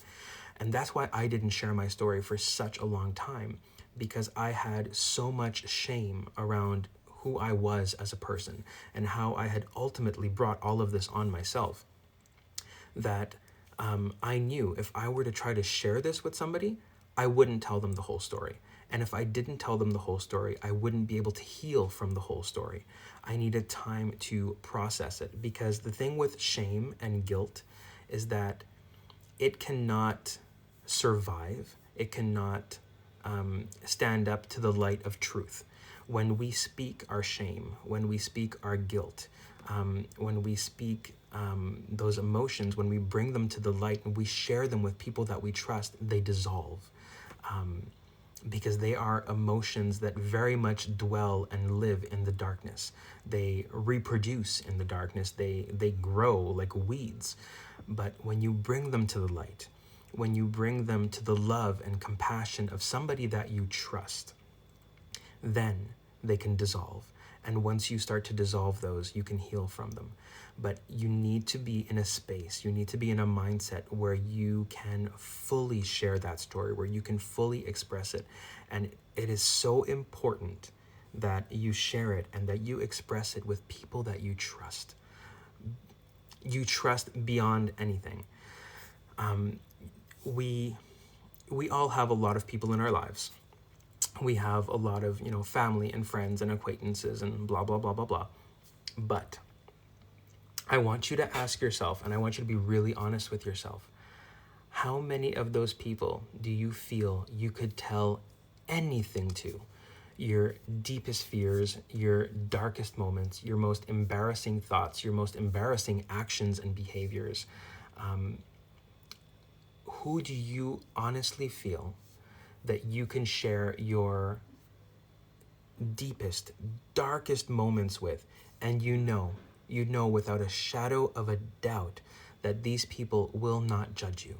And that's why I didn't share my story for such a long time, because I had so much shame around who I was as a person and how I had ultimately brought all of this on myself, that I knew if I were to try to share this with somebody, I wouldn't tell them the whole story. And if I didn't tell them the whole story, I wouldn't be able to heal from the whole story. I needed time to process it, because the thing with shame and guilt is that it cannot survive. It cannot stand up to the light of truth. When we speak our shame, when we speak our guilt, when we speak those emotions, when we bring them to the light and we share them with people that we trust, they dissolve. Because they are emotions that very much dwell and live in the darkness. They reproduce in the darkness. They grow like weeds. But when you bring them to the light, when you bring them to the love and compassion of somebody that you trust, then they can dissolve. And once you start to dissolve those, you can heal from them. But you need to be in a space, you need to be in a mindset where you can fully share that story, where you can fully express it. And it is so important that you share it and that you express it with people that you trust. You trust beyond anything. We all have a lot of people in our lives. We have a lot of, family and friends and acquaintances and blah, blah, blah, blah, blah. But I want you to ask yourself, and I want you to be really honest with yourself, how many of those people do you feel you could tell anything to? Your deepest fears, your darkest moments, your most embarrassing thoughts, your most embarrassing actions and behaviors. Who do you honestly feel that you can share your deepest, darkest moments with, and you know without a shadow of a doubt that these people will not judge you,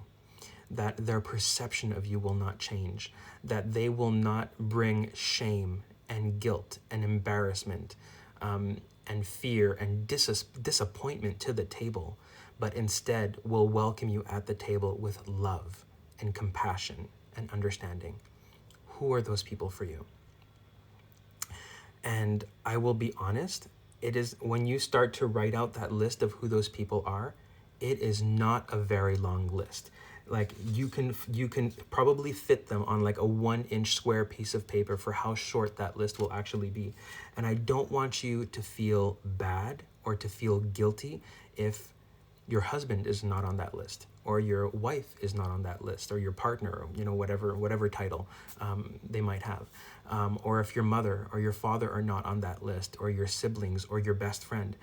that their perception of you will not change, that they will not bring shame and guilt and embarrassment and fear and disappointment to the table, but instead will welcome you at the table with love and compassion and understanding? Who are those people for you? And I will be honest, it is when you start to write out that list of who those people are, it is not a very long list. Like you can probably fit them on like a 1-inch square piece of paper for how short that list will actually be. And I don't want you to feel bad or to feel guilty if your husband is not on that list, or your wife is not on that list, or your partner, whatever title they might have, or if your mother or your father are not on that list, or your siblings or your best friend.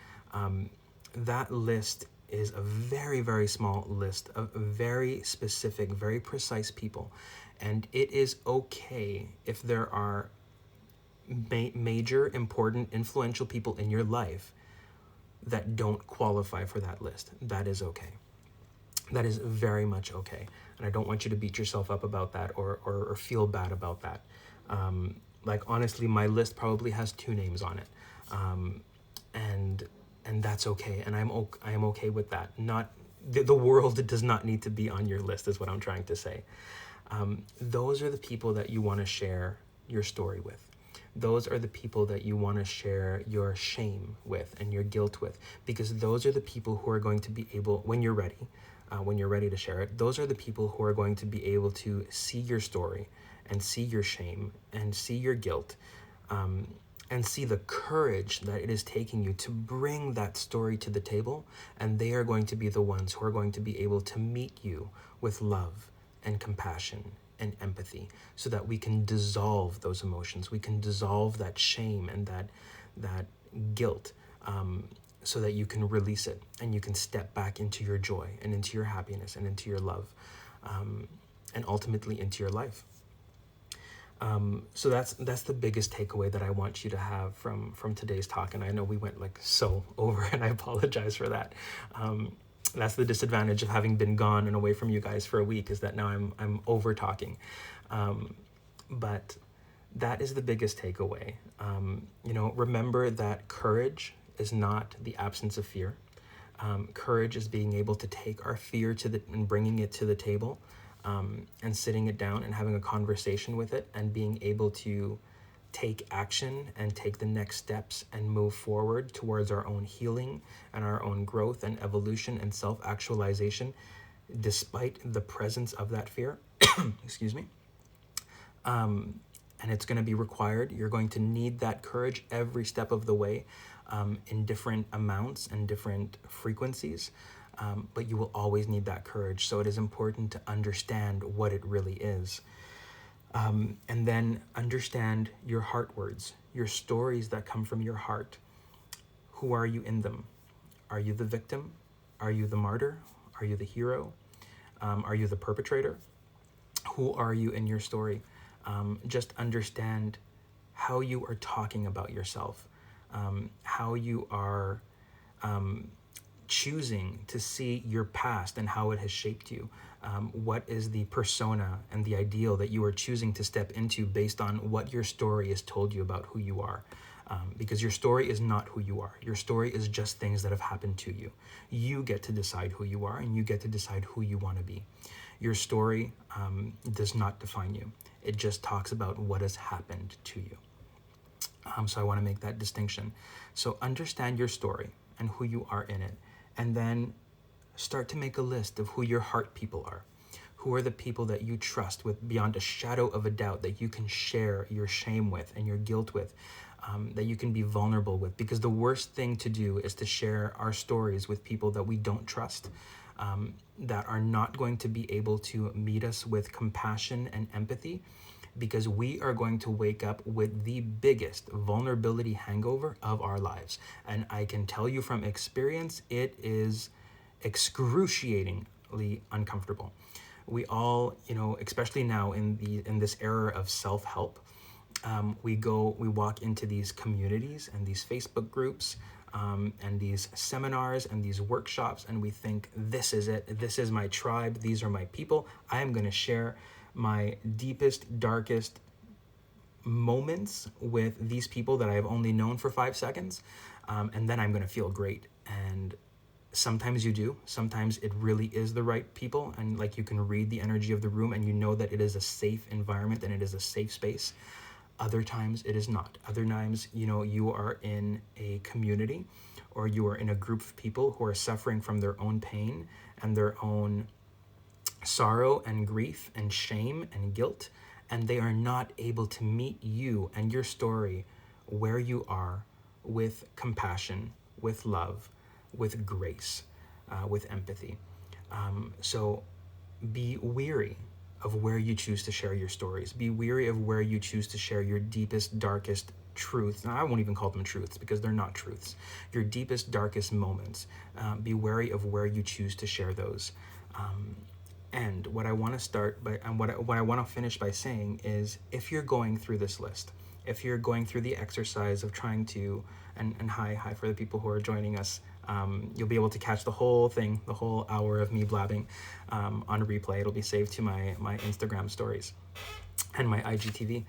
That list is a very, very small list of very specific, very precise people. And it is okay if there are major, important, influential people in your life that don't qualify for that list. That is okay. That is very much okay. And I don't want you to beat yourself up about that or feel bad about that. Like honestly, my list probably has 2 names on it. and that's okay. And I am okay with that. Not the world does not need to be on your list, is what I'm trying to say. Those are the people that you want to share your story with. Those are the people that you want to share your shame with and your guilt with, because those are the people who are going to be able, when you're ready to share it, those are the people who are going to be able to see your story and see your shame and see your guilt, and see the courage that it is taking you to bring that story to the table. And they are going to be the ones who are going to be able to meet you with love and compassion and empathy, so that we can dissolve those emotions. We can dissolve that shame and that guilt, so that you can release it and you can step back into your joy and into your happiness and into your love, and ultimately into your life. So that's the biggest takeaway that I want you to have from today's talk. And I know we went like so over, and I apologize for that. That's the disadvantage of having been gone and away from you guys for a week, is that now I'm over talking. But that is the biggest takeaway. Remember that courage is not the absence of fear. Courage is being able to take our fear and bringing it to the table, and sitting it down and having a conversation with it, and being able to take action and take the next steps and move forward towards our own healing and our own growth and evolution and self-actualization, despite the presence of that fear. Excuse me. And it's going to be required. You're going to need that courage every step of the way, in different amounts and different frequencies. But you will always need that courage. So it is important to understand what it really is. And then understand your heart words, your stories that come from your heart. Who are you in them? Are you the victim? Are you the martyr? Are you the hero? Are you the perpetrator? Who are you in your story? Just understand how you are talking about yourself, how you are choosing to see your past and how it has shaped you. What is the persona and the ideal that you are choosing to step into based on what your story has told you about who you are? Because your story is not who you are. Your story is just things that have happened to you. You get to decide who you are, and you get to decide who you want to be. Your story does not define you. It just talks about what has happened to you. So I want to make that distinction. So understand your story and who you are in it, and then start to make a list of who your heart people are. Who are the people that you trust with beyond a shadow of a doubt, that you can share your shame with and your guilt with, that you can be vulnerable with. Because the worst thing to do is to share our stories with people that we don't trust, that are not going to be able to meet us with compassion and empathy, because we are going to wake up with the biggest vulnerability hangover of our lives. And I can tell you from experience, it is excruciatingly uncomfortable. We all, especially now in this era of self-help, we walk into these communities and these Facebook groups, and these seminars and these workshops, and we think, this is it. This is my tribe. These are my people. I am going to share my deepest, darkest moments with these people that I have only known for 5 seconds, and then I'm going to feel great. And sometimes you do. Sometimes it really is the right people, and like you can read the energy of the room and you know that it is a safe environment and it is a safe space. Other times it is not. Other times, you are in a community, or you are in a group of people who are suffering from their own pain and their own sorrow and grief and shame and guilt, and they are not able to meet you and your story where you are, with compassion, with love, with grace, with empathy. So be weary of where you choose to share your stories. Be weary of where you choose to share your deepest, darkest truths. Now, I won't even call them truths, because they're not truths. Your deepest, darkest moments. Be wary of where you choose to share those. And what I want to start by, and what I want to finish by saying is, if you're going through this list, if you're going through the exercise of trying to, and hi for the people who are joining us, you'll be able to catch the whole thing, the whole hour of me blabbing, on replay. It'll be saved to my Instagram stories and my IGTV.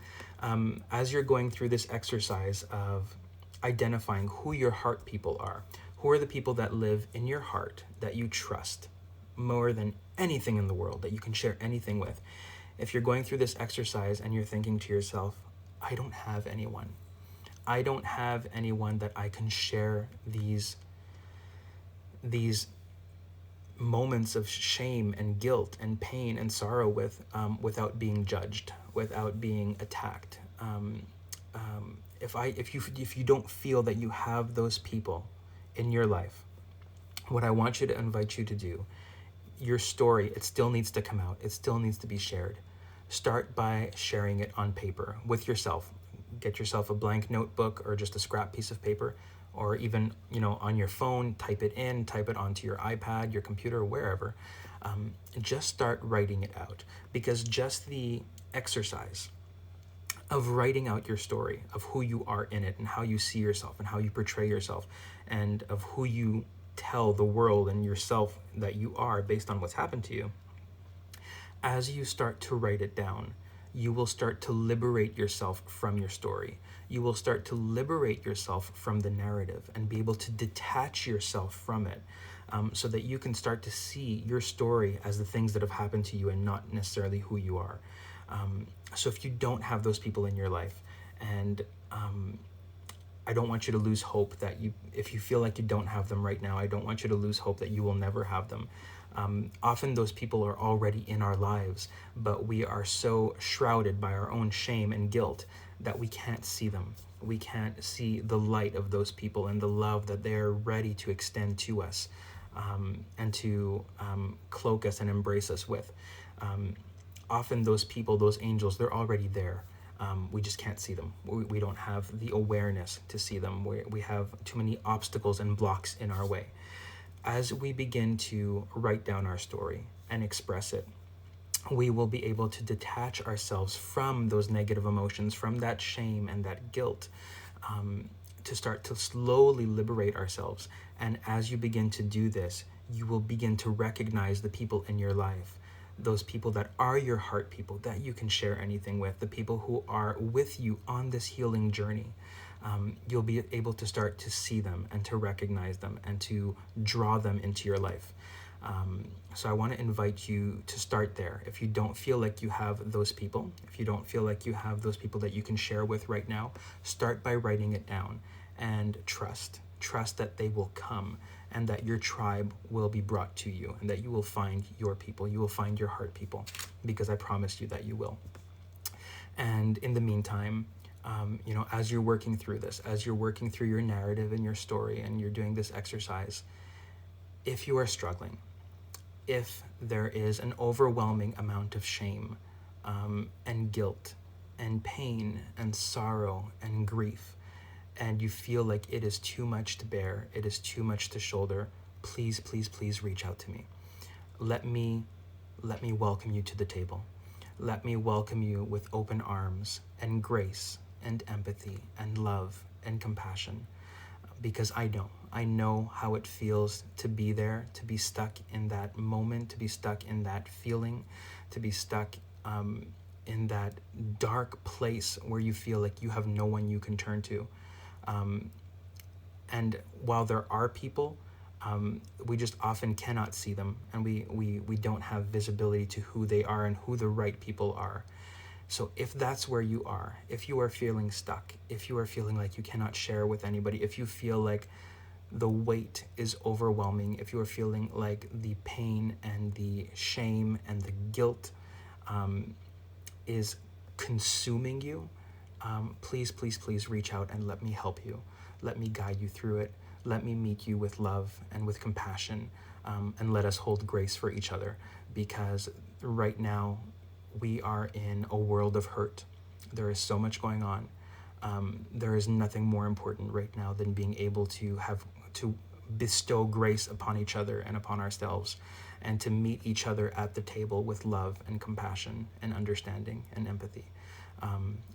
As you're going through this exercise of identifying who your heart people are. Who are the people that live in your heart that you trust more than anything in the world, that you can share anything with. If you're going through this exercise and you're thinking to yourself, I don't have anyone. I don't have anyone that I can share these moments of shame and guilt and pain and sorrow with, without being judged, without being attacked. If you don't feel that you have those people in your life, what I want you to invite you to do, your story, it still needs to come out. It still needs to be shared. Start by sharing it on paper with yourself. Get yourself a blank notebook or just a scrap piece of paper, or even, on your phone, type it onto your iPad, your computer, wherever. Just start writing it out, because just the exercise of writing out your story, of who you are in it and how you see yourself and how you portray yourself, and of who you tell the world and yourself that you are based on what's happened to you, as you start to write it down, you will start to liberate yourself from your story. You will start to liberate yourself from the narrative and be able to detach yourself from it, so that you can start to see your story as the things that have happened to you and not necessarily who you are. So if you don't have those people in your life, and I don't want you to lose hope that if you feel like you don't have them right now, I don't want you to lose hope that you will never have them. Often those people are already in our lives, but we are so shrouded by our own shame and guilt that we can't see them. We can't see the light of those people and the love that they're ready to extend to us, and to cloak us and embrace us with. Often those people, those angels, they're already there. We just can't see them. We don't have the awareness to see them. We have too many obstacles and blocks in our way. As we begin to write down our story and express it, we will be able to detach ourselves from those negative emotions, from that shame and that guilt, to start to slowly liberate ourselves. And as you begin to do this, you will begin to recognize the people in your life, those people that are your heart people, that you can share anything with, the people who are with you on this healing journey. You'll be able to start to see them and to recognize them and to draw them into your life. So I want to invite you to start there. If you don't feel like you have those people, if you don't feel like you have those people that you can share with right now, start by writing it down and trust that they will come, and that your tribe will be brought to you, and that you will find your people, you will find your heart people, because I promised you that you will. And in the meantime, as you're working through this, as you're working through your narrative and your story, and you're doing this exercise, if you are struggling, if there is an overwhelming amount of shame, and guilt and pain and sorrow and grief, and you feel like it is too much to bear, it is too much to shoulder, please, please, please reach out to me. Let me welcome you to the table. Let me welcome you with open arms and grace and empathy and love and compassion, because I know how it feels to be there, to be stuck in that moment, to be stuck in that feeling, to be stuck in that dark place where you feel like you have no one you can turn to. And while there are people, we just often cannot see them, and we don't have visibility to who they are and who the right people are. So if that's where you are, if you are feeling stuck, if you are feeling like you cannot share with anybody, if you feel like the weight is overwhelming, if you are feeling like the pain and the shame and the guilt is consuming you, please, please, please reach out and let me help you. Let me guide you through it. Let me meet you with love and with compassion, and let us hold grace for each other, because right now we are in a world of hurt. There is so much going on. There is nothing more important right now than being able to bestow grace upon each other and upon ourselves, and to meet each other at the table with love and compassion and understanding and empathy.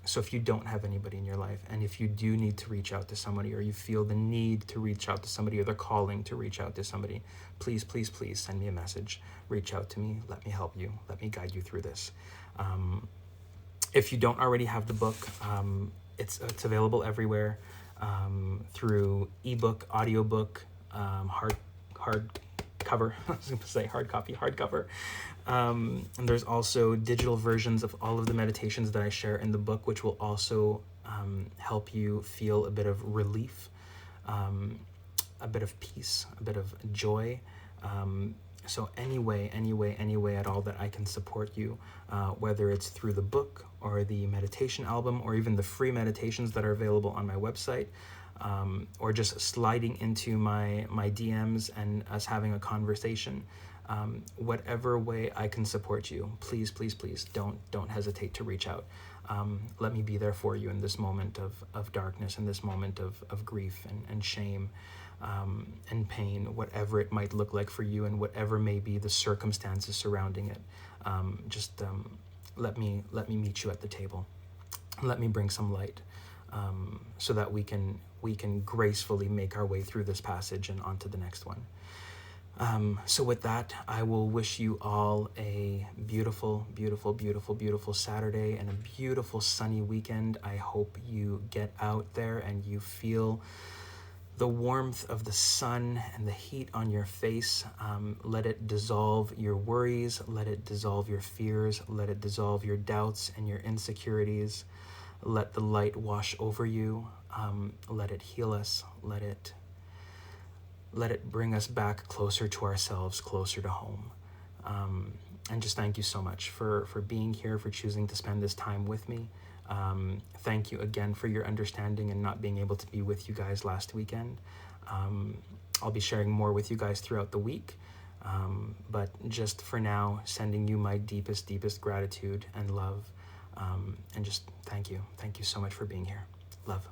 So if you don't have anybody in your life, and if you do need to reach out to somebody, or you feel the need to reach out to somebody, or the calling to reach out to somebody, please, please, please send me a message. Reach out to me. Let me help you. Let me guide you through this. If you don't already have the book, it's available everywhere. through ebook, audiobook, hard cover. I was going to say hard copy, hardcover. And there's also digital versions of all of the meditations that I share in the book, which will also help you feel a bit of relief, a bit of peace, a bit of joy. So any way at all that I can support you, whether it's through the book or the meditation album or even the free meditations that are available on my website, or just sliding into my DMs and us having a conversation, whatever way I can support you, please don't hesitate to reach out. Let me be there for you in this moment of darkness, in this moment of grief and shame, and pain, whatever it might look like for you and whatever may be the circumstances surrounding it. Let me meet you at the table. Let me bring some light, so that we can gracefully make our way through this passage and onto the next one. So with that, I will wish you all a beautiful Saturday and a beautiful sunny weekend. I hope you get out there and you feel the warmth of the sun and the heat on your face. Let it dissolve your worries, let it dissolve your fears, let it dissolve your doubts and your insecurities. Let the light wash over you. Let it heal us. Let it bring us back closer to ourselves, closer to home. And just thank you so much for being here, for choosing to spend this time with me. Thank you again for your understanding and not being able to be with you guys last weekend. I'll be sharing more with you guys throughout the week. But just for now, sending you my deepest gratitude and love. And just thank you. Thank you so much for being here. Love.